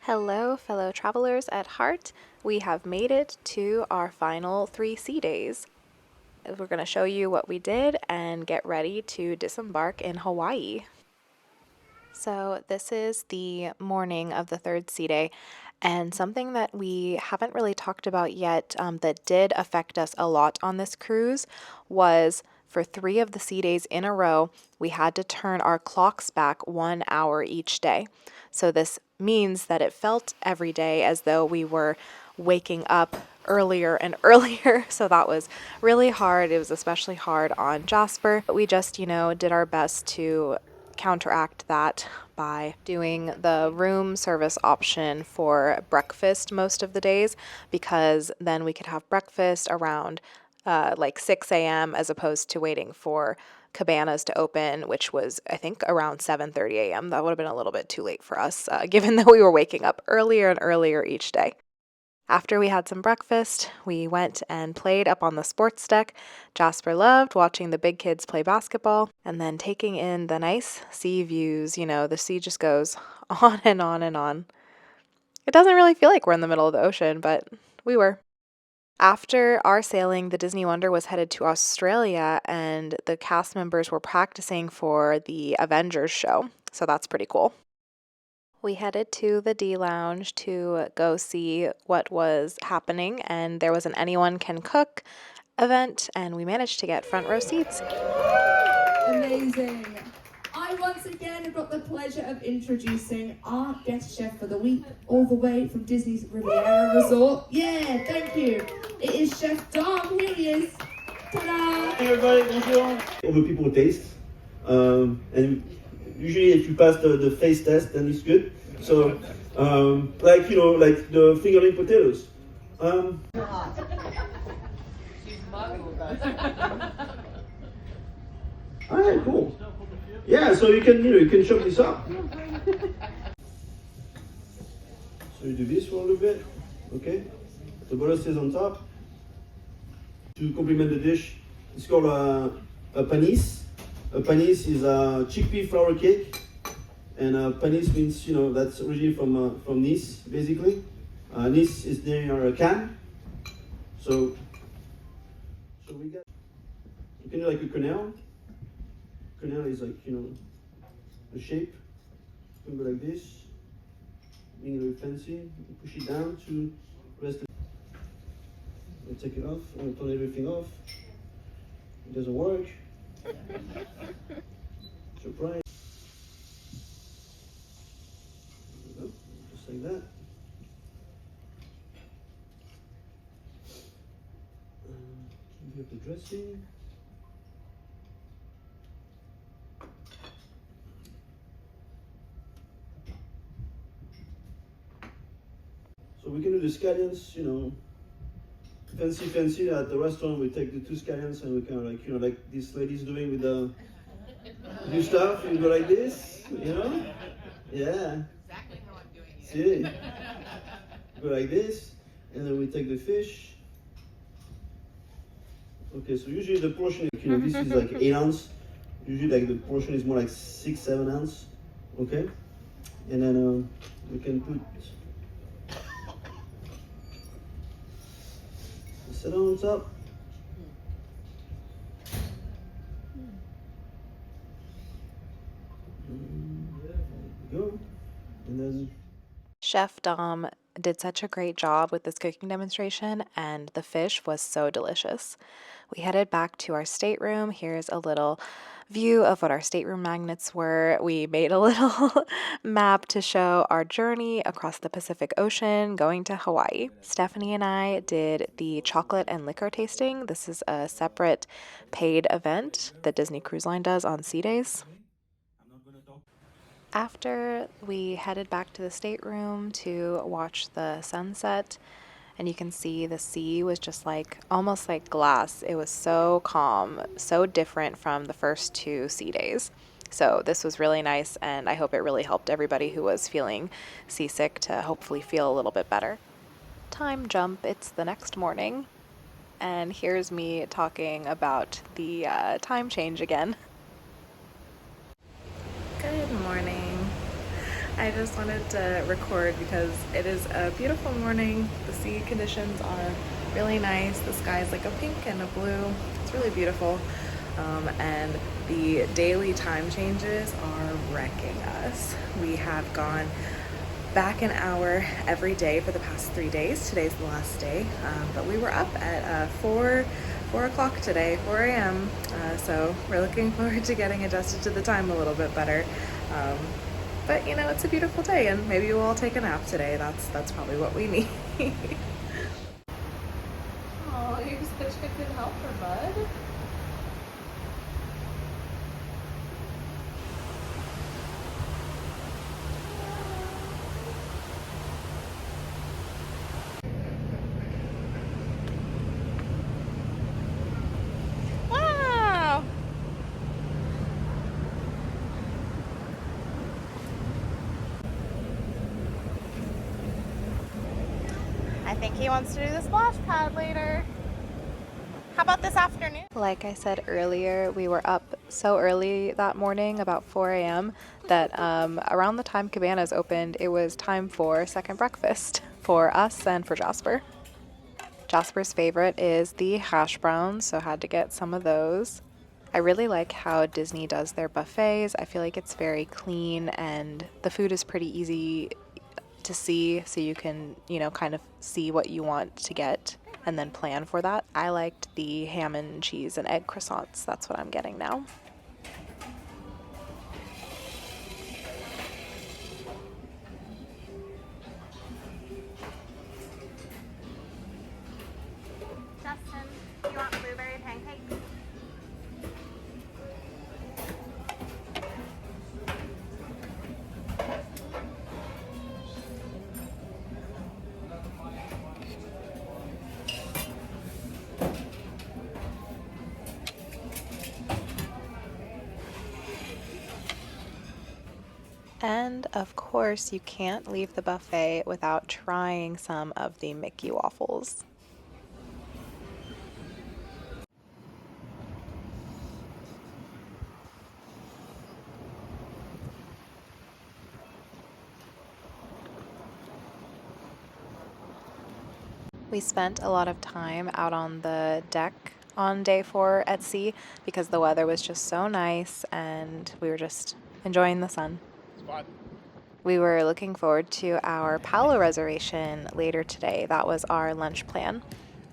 Hello, fellow travelers at heart. We have made it to our final 3 sea days. We're going to show you what we did and get ready to disembark in Hawaii. So, this is the morning of the 3rd sea day, and something that we haven't really talked about yet that did affect us a lot on this cruise was for 3 of the sea days in a row, we had to turn our clocks back 1 hour each day. So, this means that it felt every day as though we were waking up earlier and earlier. So, that was really hard. It was especially hard on Jasper. But we just, did our best to counteract that by doing the room service option for breakfast most of the days, because then we could have breakfast around like 6 a.m. as opposed to waiting for Cabanas to open, which was, I think, around 7:30 a.m. That would have been a little bit too late for us, given that we were waking up earlier and earlier each day. After we had some breakfast, we went and played up on the sports deck. Jasper loved watching the big kids play basketball and then taking in the nice sea views. The sea just goes on and on and on. It doesn't really feel like we're in the middle of the ocean, but we were. After our sailing, the Disney Wonder was headed to Australia, and the cast members were practicing for the Avengers show, so that's pretty cool. We headed to the D Lounge to go see what was happening, and there was an Anyone Can Cook event, and we managed to get front row seats. Amazing. I once again have got the pleasure of introducing our guest chef for the week, all the way from Disney's Riviera Resort. Yeah, thank you. It is Chef Dom. Here he is. Ta-da! Hey everybody, bonjour. All the people taste, and usually if you pass the face test, then it's good. So, like the fingerling potatoes. Alright, cool. Yeah, so you can chop this up. So you do this for a little bit, okay? The butter stays on top. To complement the dish, it's called a panis. A panis is a chickpea flour cake, and panis means that's originally from Nice, basically. Nice is near Cannes, so we got. You can do like a quenelle. Quenelle is like a shape. You can go like this, being a little fancy. You push it down to rest. I'll take it off, I'll turn everything off. It doesn't work. Surprise. Just like that. We have the dressing. So we can do the scallions, fancy at the restaurant. We take the 2 scallions and we kind of like this lady's doing with the new stuff. You go like this, yeah. Exactly how I'm doing it. See, go like this, and then we take the fish. Okay, so usually the portion, this is like 8 ounce. Usually like the portion is more like 6-7 ounce. Okay, and then we can put. Set on top. There we go. And then Chef Dom did such a great job with this cooking demonstration, and the fish was so delicious. We headed back to our stateroom. Here's a little view of what our stateroom magnets were. We made a little map to show our journey across the Pacific Ocean going to Hawaii. Stephanie and I did the chocolate and liquor tasting. This is a separate paid event that Disney Cruise Line does on sea days. After, we headed back to the stateroom to watch the sunset, and you can see the sea was just like almost like glass. It was so calm, so different from the first 2 sea days. So this was really nice, and I hope it really helped everybody who was feeling seasick to hopefully feel a little bit better. Time jump, it's the next morning, and here's me talking about the time change again. Good morning. I just wanted to record because it is a beautiful morning. The sea conditions are really nice. The sky is like a pink and a blue. It's really beautiful. And the daily time changes are wrecking us. We have gone back an hour every day for the past 3 days. Today's the last day, but we were up at 4 o'clock today, 4 a.m. So we're looking forward to getting adjusted to the time a little bit better. But you know, it's a beautiful day, and maybe we'll all take a nap today. That's probably what we need. Oh, you're such a good helper, bud. I think he wants to do the splash pad later. How about this afternoon? Like I said earlier, we were up so early that morning, about 4 a.m., that around the time Cabanas opened, it was time for second breakfast for us and for Jasper. Jasper's favorite is the hash browns, so had to get some of those. I really like how Disney does their buffets. I feel like it's very clean and the food is pretty easy to see, so you can, you know, kind of see what you want to get and then plan for that. I liked the ham and cheese and egg croissants. That's what I'm getting now. Justin, you want blueberry pancakes? And of course, you can't leave the buffet without trying some of the Mickey waffles. We spent a lot of time out on the deck on day 4 at sea because the weather was just so nice and we were just enjoying the sun. We were looking forward to our Palo reservation later today. That was our lunch plan.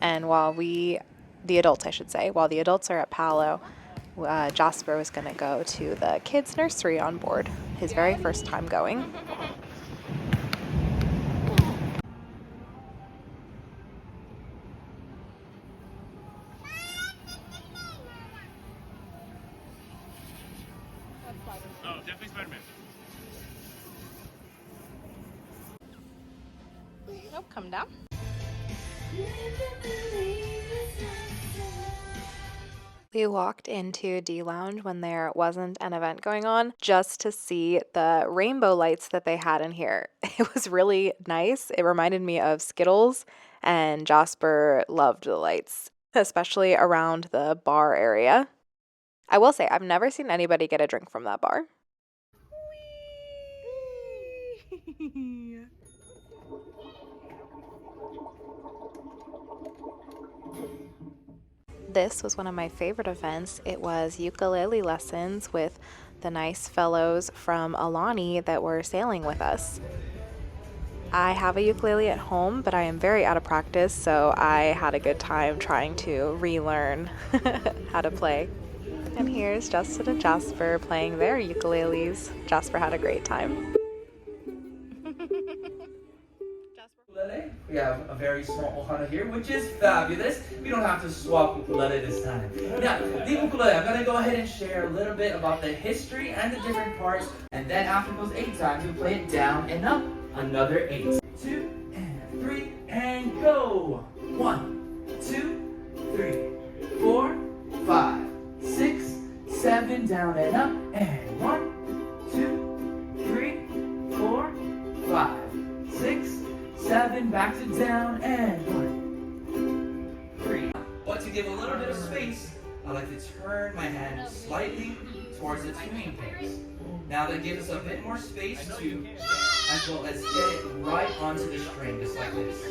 And while the adults are at Palo, Jasper was going to go to the kids' nursery on board, his very first time going. Oh, definitely Spider-Man. Nope, come down. We walked into D Lounge when there wasn't an event going on just to see the rainbow lights that they had in here. It was really nice. It reminded me of Skittles, and Jasper loved the lights, especially around the bar area. I will say, I've never seen anybody get a drink from that bar. This was one of my favorite events. It was ukulele lessons with the nice fellows from Aulani that were sailing with us. I have a ukulele at home, but I am very out of practice, so I had a good time trying to relearn how to play. And here's Justin and Jasper playing their ukuleles. Jasper had a great time. We have a very small ohana here, which is fabulous. We don't have to swap ukulele this time. Now, the ukulele, I'm going to go ahead and share a little bit about the history and the different parts. And then after those 8 times, you play it down and up. Another 8. 2 and 3 and go. 1, 2, 3, 4, 5, 6, 7, down and up. And 1, 2, 3, 4, 5, 6, 7, back to down, and 1, 3. But to give a little bit of space, I like to turn my hand slightly towards the tuning pegs. Now that gives us a bit more space to, as well as get it right onto the string, just like this.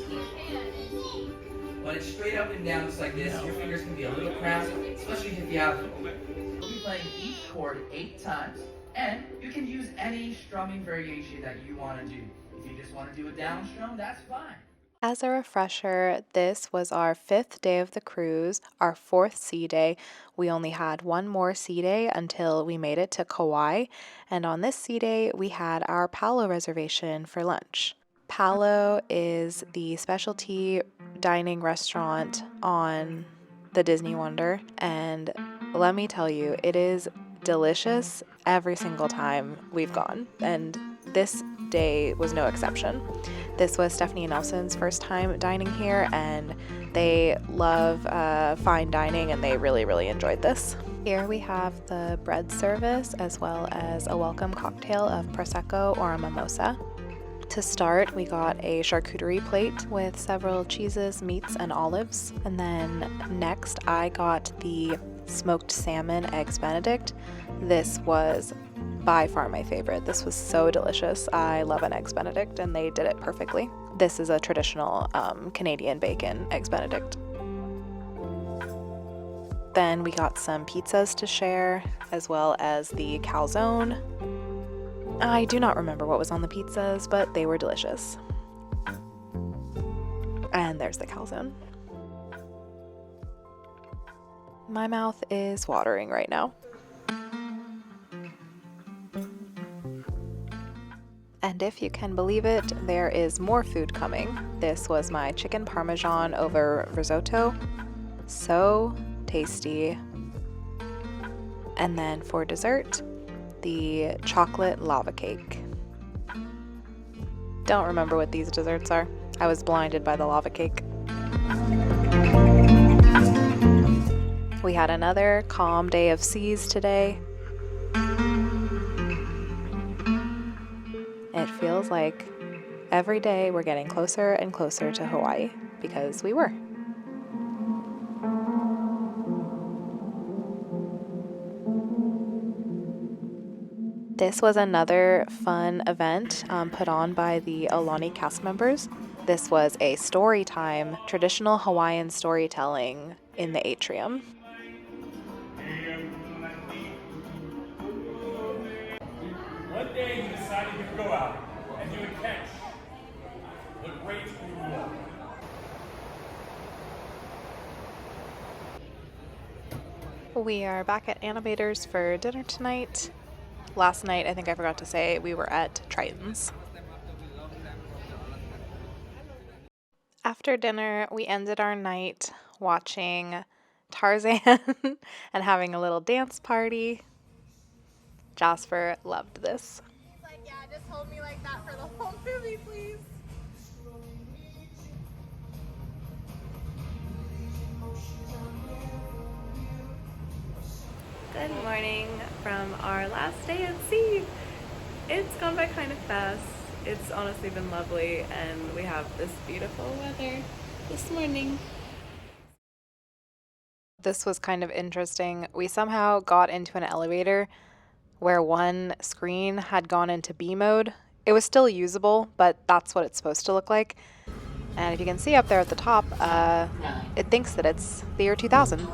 When it's straight up and down just like this, your fingers can be a little cramped, especially if you have. We'll be playing each chord 8 times, and you can use any strumming variation that you want to do. If you just want to do a down strum, that's fine. As a refresher, this was our 5th day of the cruise, our 4th sea day. We only had one more sea day until we made it to Kauai, and on this sea day, we had our Palo reservation for lunch. Palo is the specialty dining restaurant on the Disney Wonder, and let me tell you, it is delicious every single time we've gone, and this day was no exception. This was Stephanie and Nelson's first time dining here, and they love fine dining, and they really enjoyed this. Here we have the bread service as well as a welcome cocktail of Prosecco or a mimosa. To start, we got a charcuterie plate with several cheeses, meats, and olives. And then next, I got the smoked salmon eggs Benedict. This was by far my favorite. This was so delicious. I love an eggs Benedict, and they did it perfectly. This is a traditional Canadian bacon eggs Benedict. Then we got some pizzas to share, as well as the calzone. I do not remember what was on the pizzas, but they were delicious. And there's the calzone. My mouth is watering right now. And if you can believe it, there is more food coming. This was my chicken parmesan over risotto. So tasty. And then for dessert, the chocolate lava cake. Don't remember what these desserts are. I was blinded by the lava cake. We had another calm day of seas today. It feels like every day we're getting closer and closer to Hawaii, because we were. This was another fun event put on by the Aulani cast members. This was a story time, traditional Hawaiian storytelling in the atrium. One day you decided you would go out and you would catch the great reward. We are back at Animators for dinner tonight. Last night, I think I forgot to say, we were at Triton's. After dinner, we ended our night watching Tarzan and having a little dance party. Jasper loved this. He's like, yeah, just hold me like that for the whole movie, please. Good morning from our last day at sea. It's gone by kind of fast. It's honestly been lovely, and we have this beautiful weather this morning. This was kind of interesting. We somehow got into an elevator where one screen had gone into B mode. It was still usable, but that's what it's supposed to look like. And if you can see up there at the top, it thinks that it's the year 2000.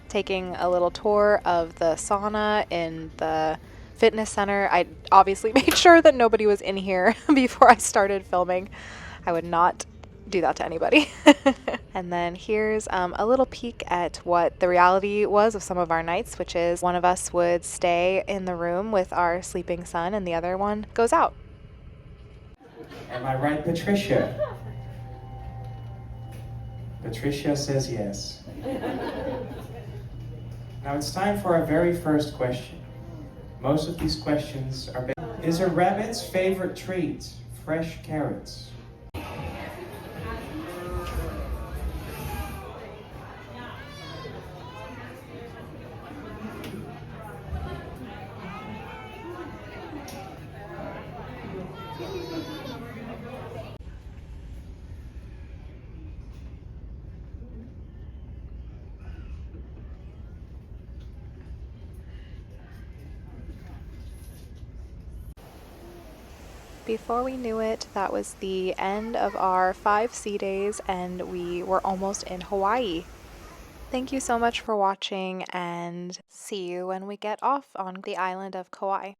Taking a little tour of the sauna in the fitness center. I obviously made sure that nobody was in here before I started filming. I would not do that to anybody. And then here's a little peek at what the reality was of some of our nights, which is one of us would stay in the room with our sleeping son and the other one goes out. Am I right, Patricia? Patricia says yes. Now it's time for our very first question. Most of these questions are based. Is a rabbit's favorite treat fresh carrots? Before we knew it, that was the end of our 5 sea days and we were almost in Hawaii. Thank you so much for watching and see you when we get off on the island of Kauai.